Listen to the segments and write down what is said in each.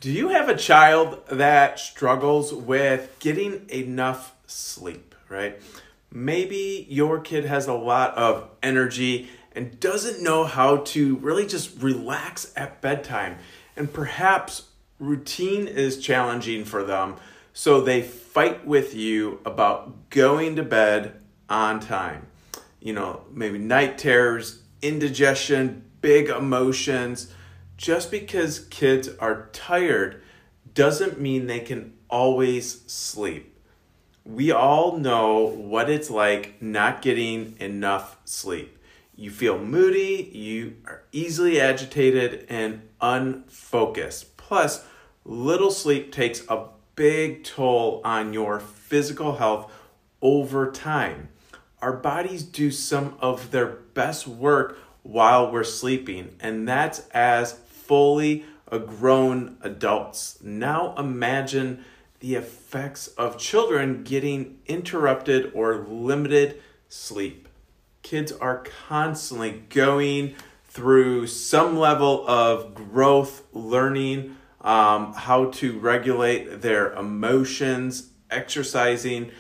Do you have a child that struggles with getting enough sleep, right? Maybe your kid has a lot of energy and doesn't know how to really just relax at bedtime. And perhaps routine is challenging for them, so they fight with you about going to bed on time. Maybe night terrors, indigestion, big emotions. Just because kids are tired doesn't mean they can always sleep. We all know what it's like not getting enough sleep. You feel moody, you are easily agitated and unfocused. Plus, little sleep takes a big toll on your physical health over time. Our bodies do some of their best work while we're sleeping, and that's as fully grown adults. Now imagine the effects of children getting interrupted or limited sleep. Kids are constantly going through some level of growth, learning how to regulate their emotions, exercising,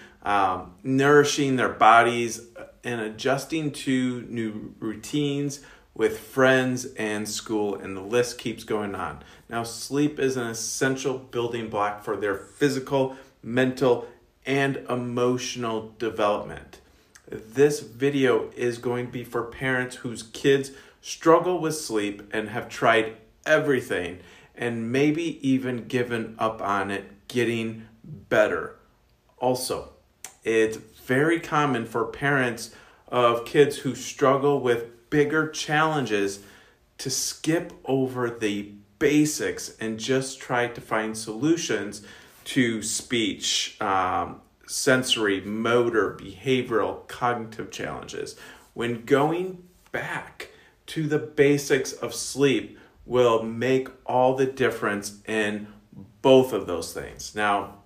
nourishing their bodies, and adjusting to new routines with friends and school, and the list keeps going on. Now, sleep is an essential building block for their physical, mental, and emotional development. This video is going to be for parents whose kids struggle with sleep and have tried everything and maybe even given up on it getting better. Also, it's very common for parents of kids who struggle with bigger challenges to skip over the basics and just try to find solutions to speech, sensory, motor, behavioral, cognitive challenges. When going back to the basics of sleep will make all the difference in both of those things. Now,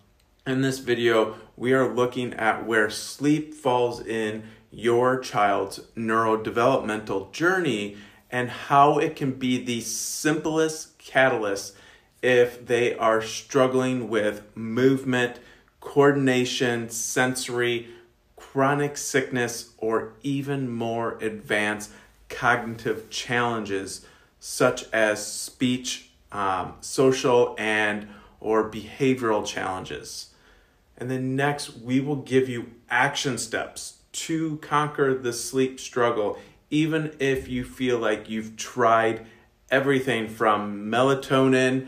in this video, we are looking at where sleep falls in your child's neurodevelopmental journey and how it can be the simplest catalyst if they are struggling with movement, coordination, sensory, chronic sickness, or even more advanced cognitive challenges such as speech, social, and or behavioral challenges. And then next, we will give you action steps to conquer the sleep struggle, even if you feel like you've tried everything from melatonin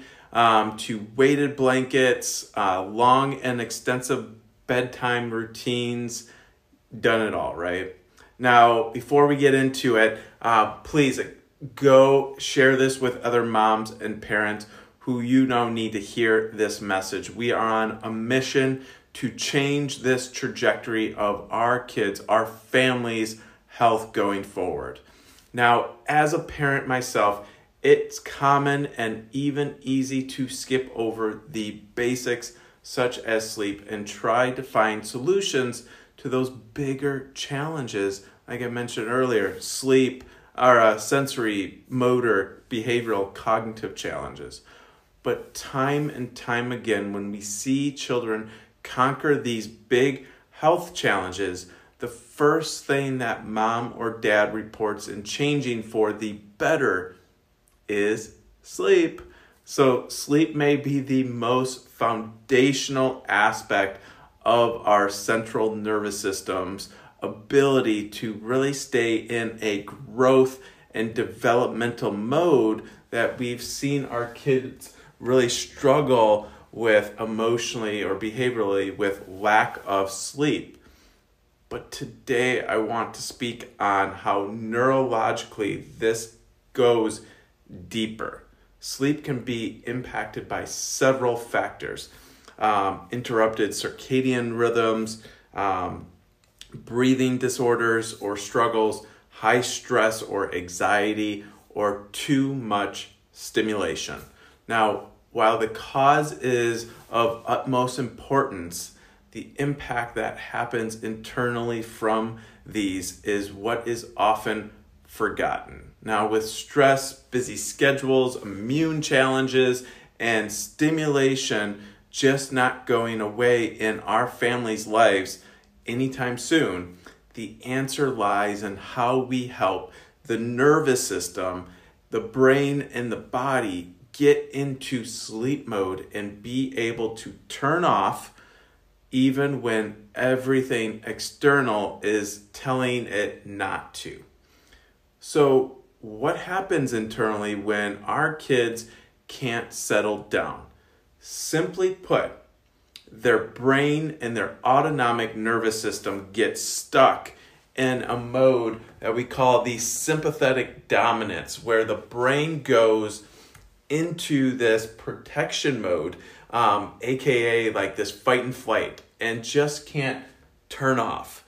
to weighted blankets, long and extensive bedtime routines, done it all, right? Now, before we get into it, please go share this with other moms and parents who you know need to hear this message. We are on a mission to change this trajectory of our kids, our families' health going forward. Now, as a parent myself, it's common and even easy to skip over the basics such as sleep and try to find solutions to those bigger challenges, like I mentioned earlier, sleep, or sensory, motor, behavioral, cognitive challenges. But time and time again, when we see children conquer these big health challenges, the first thing that mom or dad reports in changing for the better is sleep. So sleep may be the most foundational aspect of our central nervous system's ability to really stay in a growth and developmental mode that we've seen our kids really struggle with emotionally or behaviorally with lack of sleep. But today I want to speak on how neurologically this goes deeper. Sleep can be impacted by several factors. Interrupted circadian rhythms, breathing disorders or struggles, high stress or anxiety, or too much stimulation. Now, while the cause is of utmost importance, the impact that happens internally from these is what is often forgotten. Now, with stress, busy schedules, immune challenges, and stimulation just not going away in our families' lives anytime soon, the answer lies in how we help the nervous system, the brain, and the body get into sleep mode and be able to turn off even when everything external is telling it not to. So what happens internally when our kids can't settle down? Simply put, their brain and their autonomic nervous system get stuck in a mode that we call the sympathetic dominance, where the brain goes into this protection mode, aka like this fight and flight, and just can't turn off.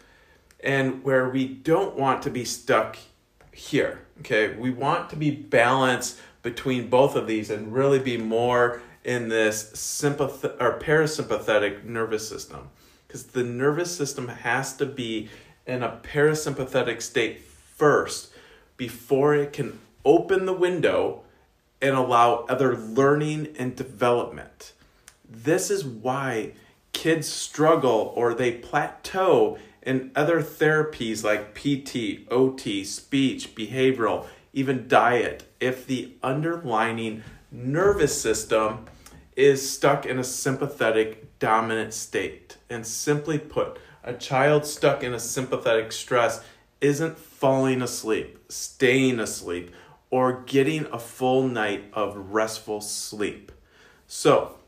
And where we don't want to be stuck here, okay? We want to be balanced between both of these and really be more in this parasympathetic nervous system, because the nervous system has to be in a parasympathetic state first before it can open the window and allow other learning and development. This is why kids struggle or they plateau in other therapies like PT, OT, speech, behavioral, even diet, if the underlying nervous system is stuck in a sympathetic dominant state. And simply put, a child stuck in a sympathetic stress isn't falling asleep, staying asleep, or getting a full night of restful sleep. So,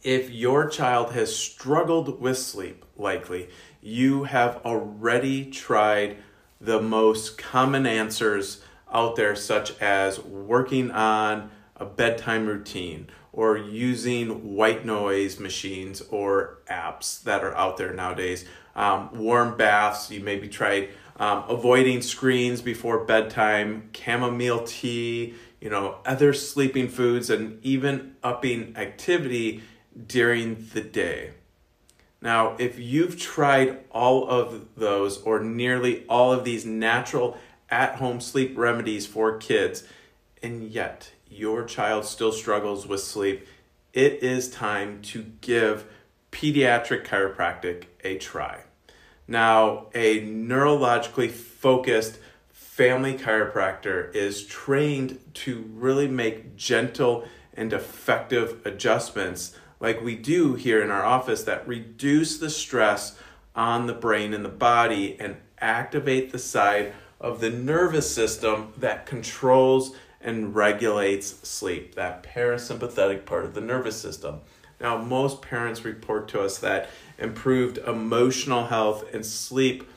if your child has struggled with sleep, likely you have already tried the most common answers out there, such as working on a bedtime routine or using white noise machines or apps that are out there nowadays. Warm baths, you maybe tried avoiding screens before bedtime, chamomile tea, other sleeping foods, and even upping activity during the day. Now, if you've tried all of those or nearly all of these natural at-home sleep remedies for kids, and yet your child still struggles with sleep, it is time to give pediatric chiropractic a try. Now, a neurologically focused family chiropractor is trained to really make gentle and effective adjustments like we do here in our office that reduce the stress on the brain and the body and activate the side of the nervous system that controls and regulates sleep, that parasympathetic part of the nervous system. Now, most parents report to us that improved emotional health and sleep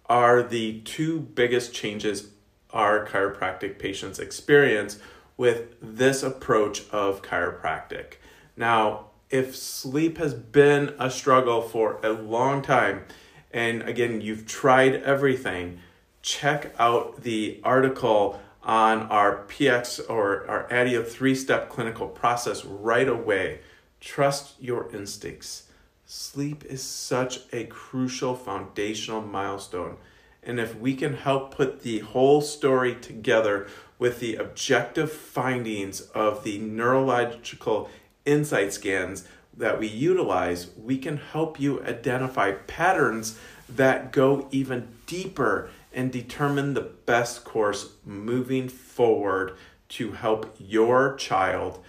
are the two biggest changes our chiropractic patients experience with this approach of chiropractic. Now, if sleep has been a struggle for a long time, and again, you've tried everything, check out the article on our PX or our ADIO 3-step clinical process right away. Trust your instincts. Sleep is such a crucial foundational milestone. And if we can help put the whole story together with the objective findings of the neurological insight scans that we utilize, we can help you identify patterns that go even deeper and determine the best course moving forward to help your child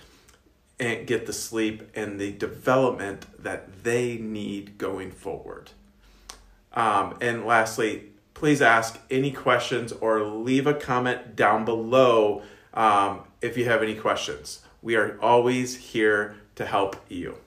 and get the sleep and the development that they need going forward. And lastly, please ask any questions or leave a comment down below if you have any questions. We are always here to help you.